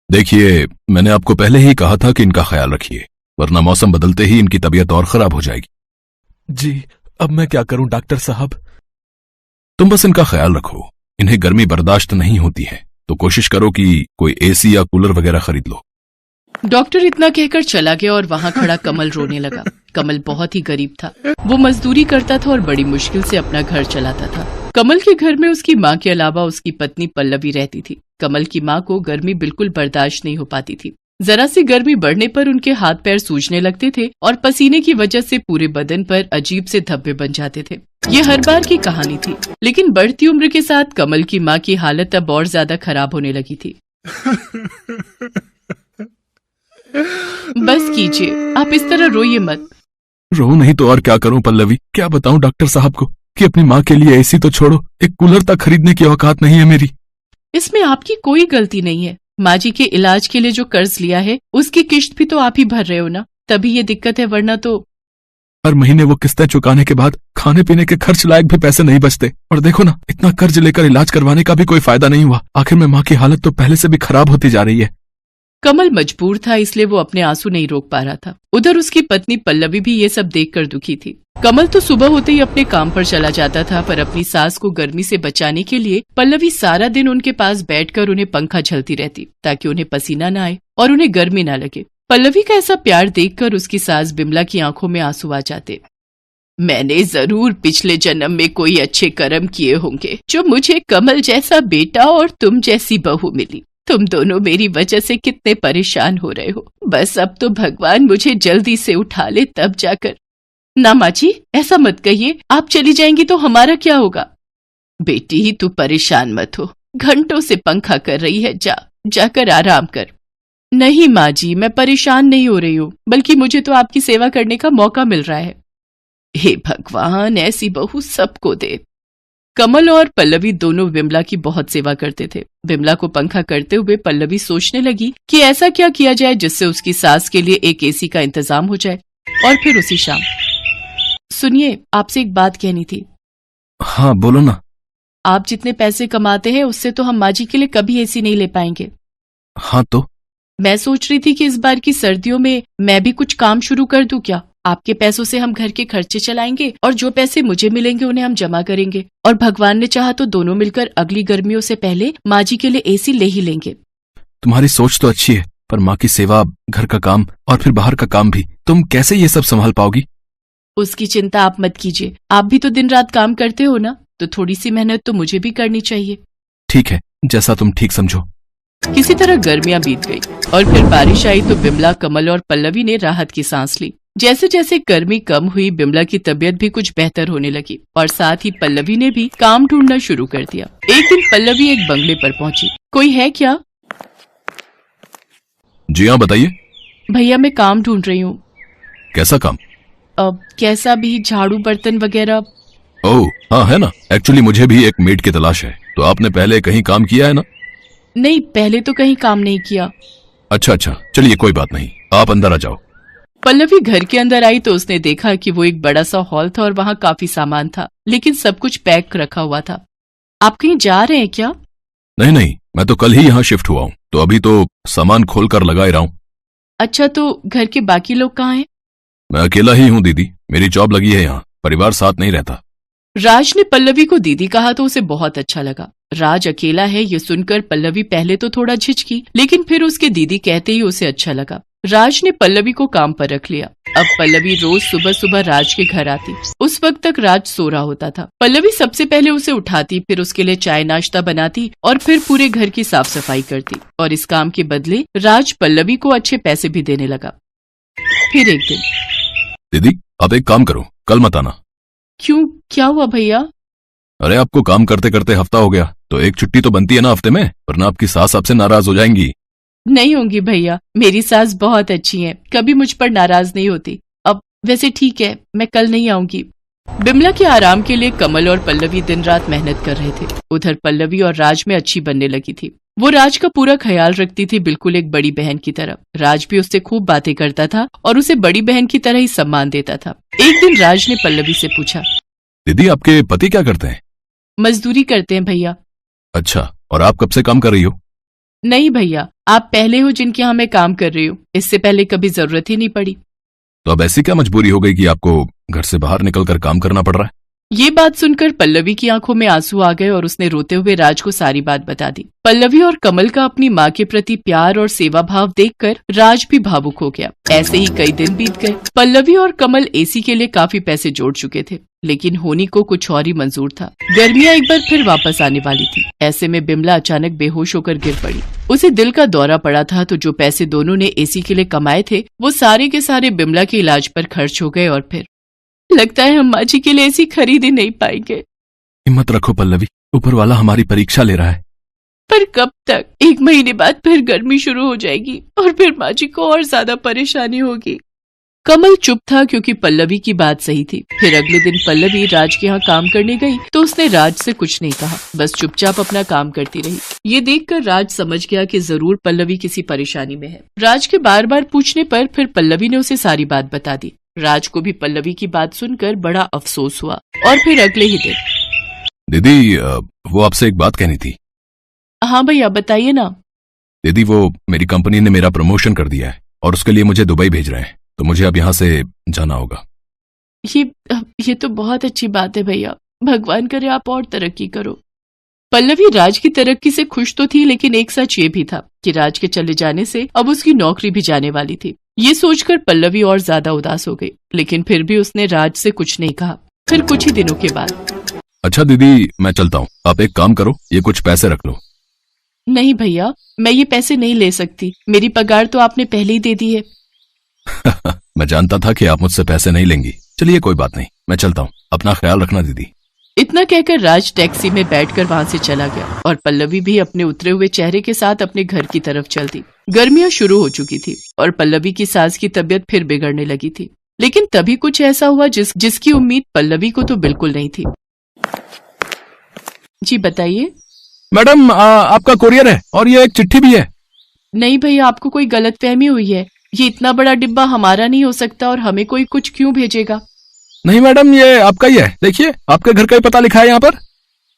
देखिए, मैंने आपको पहले ही कहा था कि इनका ख्याल रखिए, वरना मौसम बदलते ही इनकी तबीयत और खराब हो जाएगी। जी, अब मैं क्या करूं डॉक्टर साहब? तुम बस इनका ख्याल रखो। इन्हें गर्मी बर्दाश्त नहीं होती है, तो कोशिश करो कि कोई एसी या कूलर वगैरह खरीद लो। डॉक्टर इतना कहकर चला गया और वहाँ खड़ा कमल रोने लगा। कमल बहुत ही गरीब था। वो मजदूरी करता था और बड़ी मुश्किल से अपना घर चलाता था। कमल के घर में उसकी माँ के अलावा उसकी पत्नी पल्लवी रहती थी। कमल की माँ को गर्मी बिल्कुल बर्दाश्त नहीं हो पाती थी। जरा सी गर्मी बढ़ने पर उनके हाथ पैर सूजने लगते थे और पसीने की वजह से पूरे बदन पर अजीब से धब्बे बन जाते थे। ये हर बार की कहानी थी, लेकिन बढ़ती उम्र के साथ कमल की माँ की हालत अब और ज्यादा खराब होने लगी थी। बस कीजिए, आप इस तरह रोइए मत। रो नहीं तो और क्या करूं पल्लवी? क्या बताऊं डॉक्टर साहब को कि अपनी माँ के लिए एसी तो छोड़ो, एक कूलर तक खरीदने की औकात नहीं है मेरी। इसमें आपकी कोई गलती नहीं है। माँ जी के इलाज के लिए जो कर्ज लिया है उसकी किश्त भी तो आप ही भर रहे हो ना, तभी ये दिक्कत है, वरना तो। हर महीने वो किस्तें चुकाने के बाद खाने पीने के खर्च लायक भी पैसे नहीं बचते। और देखो ना, इतना कर्ज लेकर इलाज करवाने का भी कोई फायदा नहीं हुआ। आखिर में माँ की हालत तो पहले से भी खराब होती जा रही है। कमल मजबूर था, इसलिए वो अपने आंसू नहीं रोक पा रहा था। उधर उसकी पत्नी पल्लवी भी ये सब देखकर दुखी थी। कमल तो सुबह होते ही अपने काम पर चला जाता था, पर अपनी सास को गर्मी से बचाने के लिए पल्लवी सारा दिन उनके पास बैठकर उन्हें पंखा झलती रहती, ताकि उन्हें पसीना न आए और उन्हें गर्मी न लगे। पल्लवी का ऐसा प्यार देखकर उसकी सास बिमला की आंखों में आंसू आ जाते। मैंने जरूर पिछले जन्म में कोई अच्छे कर्म किए होंगे, जो मुझे कमल जैसा बेटा और तुम जैसी बहू मिली। तुम दोनों मेरी वजह से कितने परेशान हो रहे हो। बस अब तो भगवान मुझे जल्दी से उठा ले, तब जाकर। ना माँ जी, ऐसा मत कहिए। आप चली जाएंगी तो हमारा क्या होगा? बेटी, तू परेशान मत हो। घंटों से पंखा कर रही है, जाकर आराम कर। नहीं माँ जी, मैं परेशान नहीं हो रही हूँ, बल्कि मुझे तो आपकी सेवा करने का मौका मिल रहा है। हे भगवान, ऐसी बहू सबको दे। कमल और पल्लवी दोनों विमला की बहुत सेवा करते थे। विमला को पंखा करते हुए पल्लवी सोचने लगी कि ऐसा क्या किया जाए जिससे उसकी सास के लिए एक एसी का इंतजाम हो जाए। और फिर उसी शाम। सुनिए, आपसे एक बात कहनी थी। हाँ बोलो ना। आप जितने पैसे कमाते हैं उससे तो हम माँ जी के लिए कभी एसी नहीं ले पाएंगे। हाँ तो? मैं सोच रही थी कि इस बार की सर्दियों में मैं भी कुछ काम शुरू कर दूं क्या? आपके पैसों से हम घर के खर्चे चलाएंगे और जो पैसे मुझे मिलेंगे उन्हें हम जमा करेंगे, और भगवान ने चाहा तो दोनों मिलकर अगली गर्मियों से पहले माँ जी के लिए एसी ले ही लेंगे। तुम्हारी सोच तो अच्छी है, पर माँ की सेवा, घर का काम और फिर बाहर का काम भी, तुम कैसे ये सब संभाल पाओगी? उसकी चिंता आप मत कीजिए। आप भी तो दिन रात काम करते हो ना, तो थोड़ी सी मेहनत तो मुझे भी करनी चाहिए। ठीक है, जैसा तुम ठीक समझो। किसी तरह गर्मियां बीत गई और फिर बारिश आई तो बिमला, कमल और पल्लवी ने राहत की सांस ली। जैसे जैसे गर्मी कम हुई, बिमला की तबीयत भी कुछ बेहतर होने लगी और साथ ही पल्लवी ने भी काम ढूंढना शुरू कर दिया। एक दिन पल्लवी एक बंगले पर पहुंची। कोई है क्या? जी हाँ, बताइए। भैया, मैं काम ढूंढ रही हूँ। कैसा काम? कैसा भी, झाड़ू बर्तन वगैरह। ओह हाँ, है ना। एक्चुअली मुझे भी एक मेड की तलाश है। तो आपने पहले कहीं काम किया है ना? नहीं, पहले तो कहीं काम नहीं किया। अच्छा, चलिए कोई बात नहीं, आप अंदर आ जाओ। पल्लवी घर के अंदर आई तो उसने देखा कि वो एक बड़ा सा हॉल था और वहाँ काफी सामान था, लेकिन सब कुछ पैक रखा हुआ था। आप कहीं जा रहे हैं क्या? नहीं, मैं तो कल ही यहाँ शिफ्ट हुआ हूँ, तो अभी तो सामान खोल कर लगा ही रहा हूँ। अच्छा, तो घर के बाकी लोग कहाँ हैं? मैं अकेला ही हूँ दीदी, मेरी जॉब लगी है यहाँ, परिवार साथ नहीं रहता। राज ने पल्लवी को दीदी कहा तो उसे बहुत अच्छा लगा। राज अकेला है ये सुनकर पल्लवी पहले तो थोड़ा झिझकी, लेकिन फिर उसके दीदी कहते ही उसे अच्छा लगा। राज ने पल्लवी को काम पर रख लिया। अब पल्लवी रोज सुबह सुबह राज के घर आती। उस वक्त तक राज सो रहा होता था। पल्लवी सबसे पहले उसे उठाती, फिर उसके लिए चाय नाश्ता बनाती और फिर पूरे घर की साफ सफाई करती, और इस काम के बदले राज पल्लवी को अच्छे पैसे भी देने लगा। फिर एक दिन। दीदी, आप एक काम करो, कल मत आना। क्यों, क्या हुआ भैया? अरे आपको काम करते करते हफ्ता हो गया, तो एक छुट्टी तो बनती है ना हफ्ते में, वरना आपकी सास आपसे नाराज हो जाएंगी। नहीं होंगी भैया, मेरी सास बहुत अच्छी है, कभी मुझ पर नाराज नहीं होती। अब वैसे ठीक है, मैं कल नहीं आऊंगी। बिमला के आराम के लिए कमल और पल्लवी दिन रात मेहनत कर रहे थे। उधर पल्लवी और राज में अच्छी बनने लगी थी। वो राज का पूरा ख्याल रखती थी, बिल्कुल एक बड़ी बहन की तरह। राज भी उससे खूब बातें करता था और उसे बड़ी बहन की तरह ही सम्मान देता था। एक दिन राज ने पल्लवी से पूछा, दीदी आपके पति क्या करते हैं? मजदूरी करते हैं भैया। अच्छा, और आप कब से काम कर रही हो? नहीं भैया, आप पहले हो जिनके यहाँ मैं काम कर रही हूँ, इससे पहले कभी जरूरत ही नहीं पड़ी। तो अब ऐसी क्या मजबूरी हो गई कि आपको घर से बाहर निकलकर काम करना पड़ रहा है? ये बात सुनकर पल्लवी की आंखों में आंसू आ गए और उसने रोते हुए राज को सारी बात बता दी। पल्लवी और कमल का अपनी माँ के प्रति प्यार और सेवा भाव देखकर राज भी भावुक हो गया। ऐसे ही कई दिन बीत गए। पल्लवी और कमल एसी के लिए काफी पैसे जोड़ चुके थे, लेकिन होनी को कुछ और ही मंजूर था। गर्मियाँ एक बार फिर वापस आने वाली थी। ऐसे में बिमला अचानक बेहोश होकर गिर पड़ी। उसे दिल का दौरा पड़ा था, तो जो पैसे दोनों ने एसी के लिए कमाए थे वो सारे के सारे बिमला के इलाज पर खर्च हो गए। और फिर लगता है हम माँ जी के लिए एसी खरीद ही नहीं पाएंगे। हिम्मत रखो पल्लवी, ऊपर वाला हमारी परीक्षा ले रहा है। पर कब तक? 1 महीने बाद फिर गर्मी शुरू हो जाएगी और फिर माँ जी को और ज्यादा परेशानी होगी। कमल चुप था क्योंकि पल्लवी की बात सही थी। फिर अगले दिन पल्लवी राज के यहाँ काम करने गई तो उसने राज से कुछ नहीं कहा, बस चुपचाप अपना काम करती रही। ये देखकर राज समझ गया कि जरूर पल्लवी किसी परेशानी में है। राज के बार बार पूछने पर फिर पल्लवी ने उसे सारी बात बता दी। राज को भी पल्लवी की बात सुनकर बड़ा अफसोस हुआ। और फिर अगले ही दिन, दीदी वो आपसे एक बात कहनी थी। हाँ भैया बताइए ना। दीदी वो मेरी कंपनी ने मेरा प्रमोशन कर दिया है और उसके लिए मुझे दुबई भेज रहे हैं, तो मुझे अब यहाँ से जाना होगा। ये तो बहुत अच्छी बात है भैया, भगवान करे आप और तरक्की करो। पल्लवी राज की तरक्की से खुश तो थी, लेकिन एक सच ये भी था कि राज के चले जाने से अब उसकी नौकरी भी जाने वाली थी। ये सोचकर पल्लवी और ज्यादा उदास हो गई, लेकिन फिर भी उसने राज से कुछ नहीं कहा। फिर कुछ ही दिनों के बाद, अच्छा दीदी मैं चलता हूँ, आप एक काम करो, ये कुछ पैसे रख लो। नहीं भैया, मैं ये पैसे नहीं ले सकती, मेरी पगार तो आपने पहले ही दे दी है। मैं जानता था कि आप मुझसे पैसे नहीं लेंगी। चलिए कोई बात नहीं, मैं चलता हूँ, अपना ख्याल रखना दीदी। इतना कहकर राज टैक्सी में बैठकर वहां से चला गया और पल्लवी भी अपने उतरे हुए चेहरे के साथ अपने घर की तरफ चल दी। गर्मियां शुरू हो चुकी थी और पल्लवी की सास की तबीयत फिर बिगड़ने लगी थी। लेकिन तभी कुछ ऐसा हुआ जिसकी उम्मीद पल्लवी को तो बिल्कुल नहीं थी। जी बताइए। मैडम आपका कोरियर है और ये एक चिट्ठी भी है। नहीं भैया, आपको कोई गलतफहमी हुई है। ये इतना बड़ा डिब्बा हमारा नहीं हो सकता और हमें कोई कुछ क्यों भेजेगा? नहीं मैडम, ये आपका ही है, देखिए आपके घर का ही पता लिखा है यहाँ पर।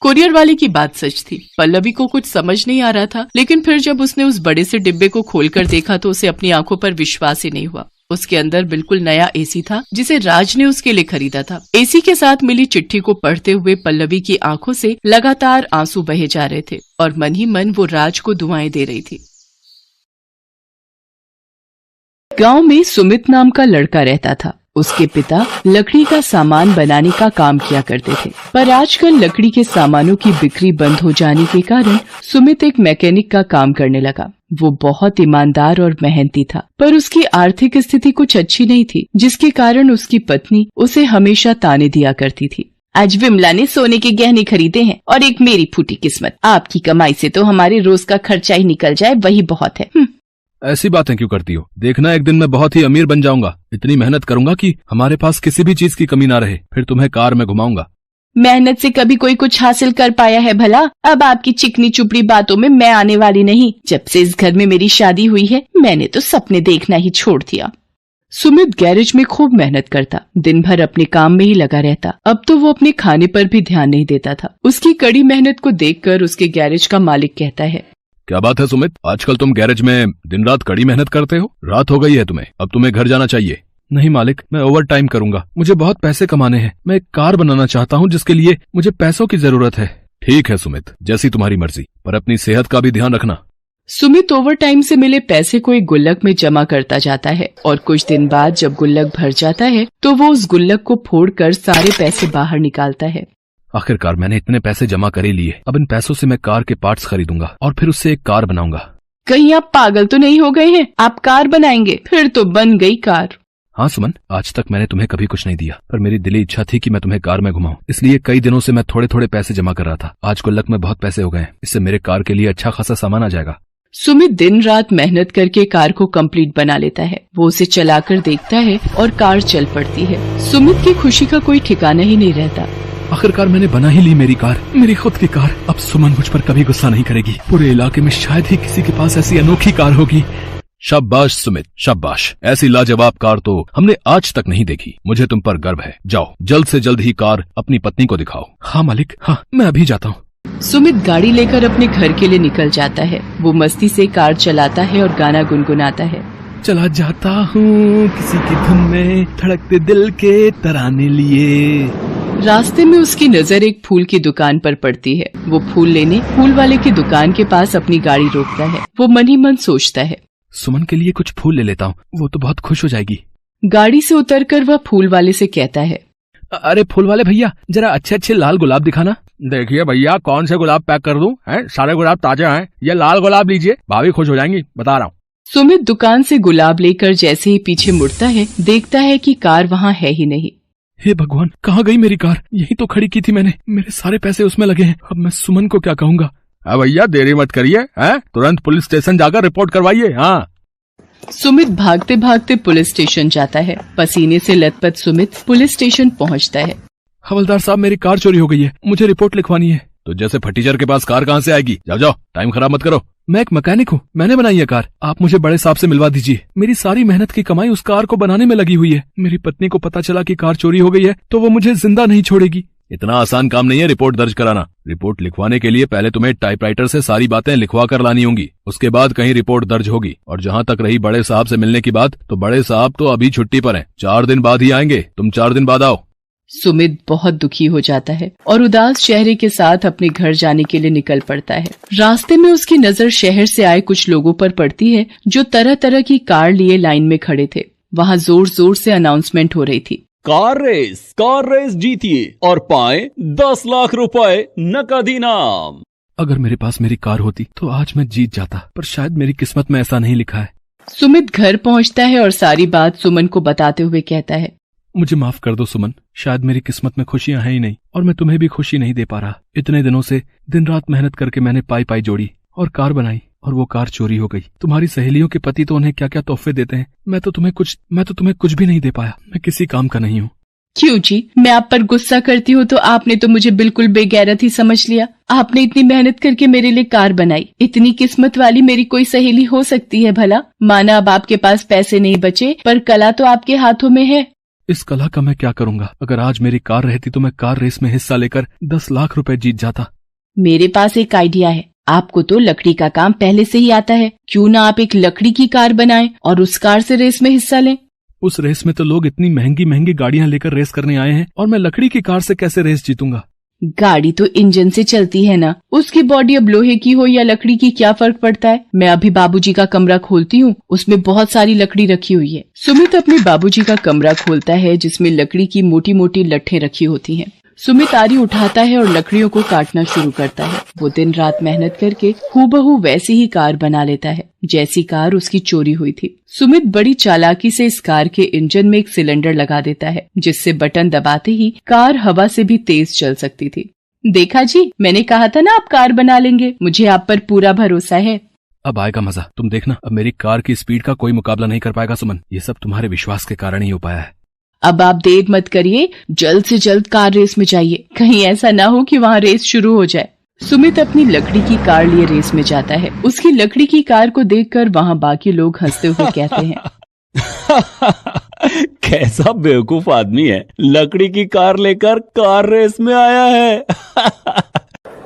कुरियर वाले की बात सच थी। पल्लवी को कुछ समझ नहीं आ रहा था, लेकिन फिर जब उसने उस बड़े से डिब्बे को खोलकर देखा तो उसे अपनी आंखों पर विश्वास ही नहीं हुआ। उसके अंदर बिल्कुल नया एसी था जिसे राज ने उसके लिए खरीदा था। एसी के साथ मिली चिट्ठी को पढ़ते हुए पल्लवी की आंखों से लगातार आंसू बहे जा रहे थे और मन ही मन वो राज को दुआएं दे रही थी। गांव में सुमित नाम का लड़का रहता था। उसके पिता लकड़ी का सामान बनाने का काम किया करते थे, पर आजकल लकड़ी के सामानों की बिक्री बंद हो जाने के कारण सुमित एक मैकेनिक का काम करने लगा। वो बहुत ईमानदार और मेहनती था, पर उसकी आर्थिक स्थिति कुछ अच्छी नहीं थी, जिसके कारण उसकी पत्नी उसे हमेशा ताने दिया करती थी। आज विमला ने सोने के गहने खरीदे हैं और एक मेरी फूटी किस्मत। आपकी कमाई से तो हमारे रोज का खर्चा ही निकल जाए, वही बहुत है। ऐसी बातें क्यों करती हो? देखना एक दिन मैं बहुत ही अमीर बन जाऊंगा। इतनी मेहनत करूंगा कि हमारे पास किसी भी चीज की कमी ना रहे, फिर तुम्हें कार में घुमाऊंगा। मेहनत से कभी कोई कुछ हासिल कर पाया है भला? अब आपकी चिकनी चुपड़ी बातों में मैं आने वाली नहीं। जब से इस घर में मेरी शादी हुई है, मैंने तो सपने देखना ही छोड़ दिया। सुमित गैरेज में खूब मेहनत करता, दिन भर अपने काम में ही लगा रहता। अब तो वो अपने खाने पर भी ध्यान नहीं देता था। उसकी कड़ी मेहनत को देखकर उसके गैरेज का मालिक कहता है, क्या बात है सुमित, आजकल तुम गैरेज में दिन रात कड़ी मेहनत करते हो? रात हो गई है तुम्हें, अब तुम्हें घर जाना चाहिए। नहीं मालिक, मैं ओवर टाइम करूंगा। मुझे बहुत पैसे कमाने हैं। मैं एक कार बनाना चाहता हूँ जिसके लिए मुझे पैसों की जरूरत है। ठीक है सुमित, जैसी तुम्हारी मर्जी, पर अपनी सेहत का भी ध्यान रखना। सुमित ओवर टाइम से मिले पैसे को एक गुल्लक में जमा करता जाता है और कुछ दिन बाद जब गुल्लक भर जाता है तो वो उस गुल्लक को फोड़कर सारे पैसे बाहर निकालता है। आखिरकार मैंने इतने पैसे जमा कर ही लिए। अब इन पैसों से मैं कार के पार्ट्स खरीदूंगा और फिर उससे एक कार बनाऊंगा। कहीं आप पागल तो नहीं हो गए हैं? आप कार बनाएंगे? फिर तो बन गई कार। हाँ सुमन, आज तक मैंने तुम्हें कभी कुछ नहीं दिया, पर मेरी दिली इच्छा थी कि मैं तुम्हें कार में घुमाऊं। इसलिए कई दिनों से मैं थोड़े थोड़े पैसे जमा कर रहा था। आज गुल्लक में बहुत पैसे हो गए हैं, इससे मेरे कार के लिए अच्छा खासा सामान आ जाएगा। सुमित दिन रात मेहनत करके कार को कंप्लीट बना लेता है। वो उसे चलाकर देखता है और कार चल पड़ती है। सुमित की खुशी का कोई ठिकाना ही नहीं रहता। आखिरकार मैंने बना ही ली मेरी कार, मेरी खुद की कार। अब सुमन मुझ पर कभी गुस्सा नहीं करेगी। पूरे इलाके में शायद ही किसी के पास ऐसी अनोखी कार होगी। शाबाश सुमित, शाबाश। ऐसी लाजवाब कार तो हमने आज तक नहीं देखी। मुझे तुम पर गर्व है। जाओ, जल्द से जल्द ही कार अपनी पत्नी को दिखाओ। हाँ मालिक, हाँ मैं अभी जाता हूँ। सुमित गाड़ी लेकर अपने घर के लिए निकल जाता है। वो मस्ती से कार चलाता है और गाना गुनगुनाता है। चला जाता हूँ किसी की धुन में, धड़कते दिल के तराने लिए। रास्ते में उसकी नजर एक फूल की दुकान पर पड़ती है। वो फूल लेने फूल वाले की दुकान के पास अपनी गाड़ी रोकता है। वो मन ही मन सोचता है, सुमन के लिए कुछ फूल ले लेता हूँ, वो तो बहुत खुश हो जाएगी। गाड़ी से उतरकर वह फूल वाले से कहता है, अरे फूल वाले भैया, जरा अच्छे अच्छे लाल गुलाब दिखाना। देखिए भैया, कौन से गुलाब पैक कर दूं? हैं? सारे गुलाब ताजे हैं। ये लाल गुलाब लीजिए, भाभी खुश हो जाएंगी, बता रहा हूँ। सुमित दुकान से गुलाब लेकर जैसे ही पीछे मुड़ता है, देखता है कि कार वहाँ है ही नहीं। हे भगवान, कहाँ गई मेरी कार? यही तो खड़ी की थी मैंने, मेरे सारे पैसे उसमें लगे हैं। अब मैं सुमन को क्या कहूँगा? भैया देरी मत करिए, तुरंत पुलिस स्टेशन जाकर रिपोर्ट करवाइए। हाँ। सुमित भागते भागते पुलिस स्टेशन जाता है। पसीने से लथपथ सुमित पुलिस स्टेशन पहुंचता है। हवलदार साहब, मेरी कार चोरी हो गई है, मुझे रिपोर्ट लिखवानी है। तो जैसे फटीचर के पास कार कहाँ से आएगी? जाओ जाओ, टाइम खराब मत करो। मैं एक मैकेनिक हूँ, मैंने बनाई है कार। आप मुझे बड़े साहब से मिलवा दीजिए। मेरी सारी मेहनत की कमाई उस कार को बनाने में लगी हुई है। मेरी पत्नी को पता चला कि कार चोरी हो गई है तो वो मुझे जिंदा नहीं छोड़ेगी। इतना आसान काम नहीं है रिपोर्ट दर्ज कराना। रिपोर्ट लिखवाने के लिए पहले तुम्हें टाइपराइटर से सारी बातें लिखवा कर लानी होंगी, उसके बाद कहीं रिपोर्ट दर्ज होगी। और जहाँ तक रही बड़े साहब से मिलने की बात, तो बड़े साहब तो अभी छुट्टी पर हैं, 4 दिन बाद ही आएंगे। तुम 4 दिन बाद आओ। सुमित बहुत दुखी हो जाता है और उदास चेहरे के साथ अपने घर जाने के लिए निकल पड़ता है। रास्ते में उसकी नजर शहर से आए कुछ लोगों पर पड़ती है जो तरह तरह की कार लिए लाइन में खड़े थे। वहाँ जोर जोर से अनाउंसमेंट हो रही थी, कार रेस जीतिए और पाए 10 लाख रुपए नकद इनाम। अगर मेरे पास मेरी कार होती तो आज मैं जीत जाता, पर शायद मेरी किस्मत में ऐसा नहीं लिखा है। सुमित घर पहुंचता है और सारी बात सुमन को बताते हुए कहता है, मुझे माफ कर दो सुमन, शायद मेरी किस्मत में खुशियां हैं ही नहीं और मैं तुम्हें भी खुशी नहीं दे पा रहा। इतने दिनों से दिन रात मेहनत करके मैंने पाई जोड़ी और कार बनाई और वो कार चोरी हो गई। तुम्हारी सहेलियों के पति तो उन्हें क्या क्या तोहफे देते हैं, मैं तो तुम्हें कुछ भी नहीं दे पाया। मैं किसी काम का नहीं हूँ। क्यों जी, मैं आप पर गुस्सा करती हूँ तो आपने तो मुझे बिल्कुल बेगैरत ही समझ लिया। आपने इतनी मेहनत करके मेरे लिए कार बनाई, इतनी किस्मत वाली मेरी कोई सहेली हो सकती है भला? माना अब आपके पास पैसे नहीं बचे, पर कला तो आपके हाथों में है। इस कला का मैं क्या करूंगा? अगर आज मेरी कार रहती तो मैं कार रेस में हिस्सा लेकर 10 लाख रुपए जीत जाता। मेरे पास एक आइडिया है। आपको तो लकड़ी का काम पहले से ही आता है, क्यों ना आप एक लकड़ी की कार बनाएं और उस कार से रेस में हिस्सा लें। उस रेस में तो लोग इतनी महंगी महंगी गाड़ियां लेकर रेस करने आए हैं और मैं लकड़ी की कार से कैसे रेस जीतूंगा? गाड़ी तो इंजन से चलती है ना, उसकी बॉडी अब लोहे की हो या लकड़ी की क्या फर्क पड़ता है? मैं अभी बाबूजी का कमरा खोलती हूँ, उसमें बहुत सारी लकड़ी रखी हुई है। सुमित अपने बाबूजी का कमरा खोलता है जिसमें लकड़ी की मोटी मोटी लट्ठें रखी होती हैं। सुमित आरी उठाता है और लकड़ियों को काटना शुरू करता है। वो दिन रात मेहनत करके हूबहू वैसी ही कार बना लेता है जैसी कार उसकी चोरी हुई थी। सुमित बड़ी चालाकी से इस कार के इंजन में एक सिलेंडर लगा देता है जिससे बटन दबाते ही कार हवा से भी तेज चल सकती थी। देखा जी, मैंने कहा था ना आप कार बना लेंगे, मुझे आप पर पूरा भरोसा है। अब आएगा मजा, तुम देखना। अब मेरी कार की स्पीड का कोई मुकाबला नहीं कर पाएगा सुमन। ये सब तुम्हारे विश्वास के कारण ही हो पाया है। अब आप देर मत करिए, जल्द से जल्द कार रेस में जाइए, कहीं ऐसा ना हो कि वहाँ रेस शुरू हो जाए। सुमित अपनी लकड़ी की कार लिए रेस में जाता है। उसकी लकड़ी की कार को देखकर वहाँ बाकी लोग हंसते हुए कहते हैं, कैसा बेवकूफ आदमी है, लकड़ी की कार लेकर कार रेस में आया है।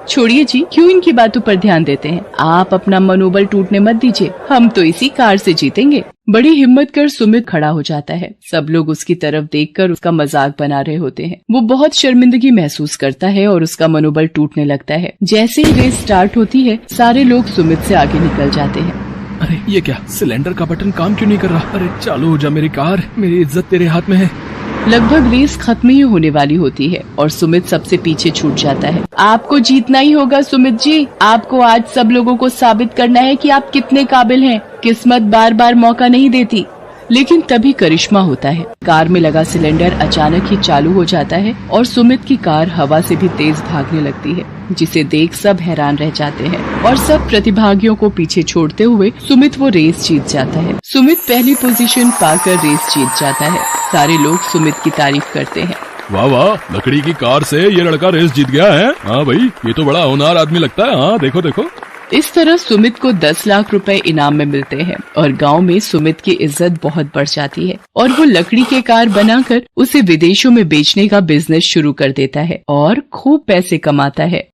छोड़िए जी, क्यों इनकी बातों पर ध्यान देते हैं? आप अपना मनोबल टूटने मत दीजिए, हम तो इसी कार से जीतेंगे। बड़ी हिम्मत कर सुमित खड़ा हो जाता है। सब लोग उसकी तरफ देखकर उसका मजाक बना रहे होते हैं। वो बहुत शर्मिंदगी महसूस करता है और उसका मनोबल टूटने लगता है। जैसे ही रेस स्टार्ट होती है, सारे लोग सुमित से आगे निकल जाते हैं। अरे ये क्या, सिलेंडर का बटन काम क्यों नहीं कर रहा? अरे चालू हो जा मेरी कार, मेरी इज्जत तेरे हाथ में है। लगभग रेस खत्म ही होने वाली होती है और सुमित सबसे पीछे छूट जाता है। आपको जीतना ही होगा सुमित जी, आपको आज सब लोगों को साबित करना है कि आप कितने काबिल हैं। किस्मत बार बार मौका नहीं देती। लेकिन तभी करिश्मा होता है। कार में लगा सिलेंडर अचानक ही चालू हो जाता है और सुमित की कार हवा से भी तेज भागने लगती है, जिसे देख सब हैरान रह जाते हैं और सब प्रतिभागियों को पीछे छोड़ते हुए सुमित वो रेस जीत जाता है। सुमित पहली पोजीशन पाकर रेस जीत जाता है। सारे लोग सुमित की तारीफ करते हैं। वाह वाह, लकड़ी की कार से ये लड़का रेस जीत गया है। हाँ भाई, ये तो बड़ा होनहार आदमी लगता है। हाँ देखो देखो। इस तरह सुमित को 10 लाख रुपए इनाम में मिलते हैं और गांव में सुमित की इज्जत बहुत बढ़ जाती है और वो लकड़ी के कार बनाकर उसे विदेशों में बेचने का बिजनेस शुरू कर देता है और खूब पैसे कमाता है।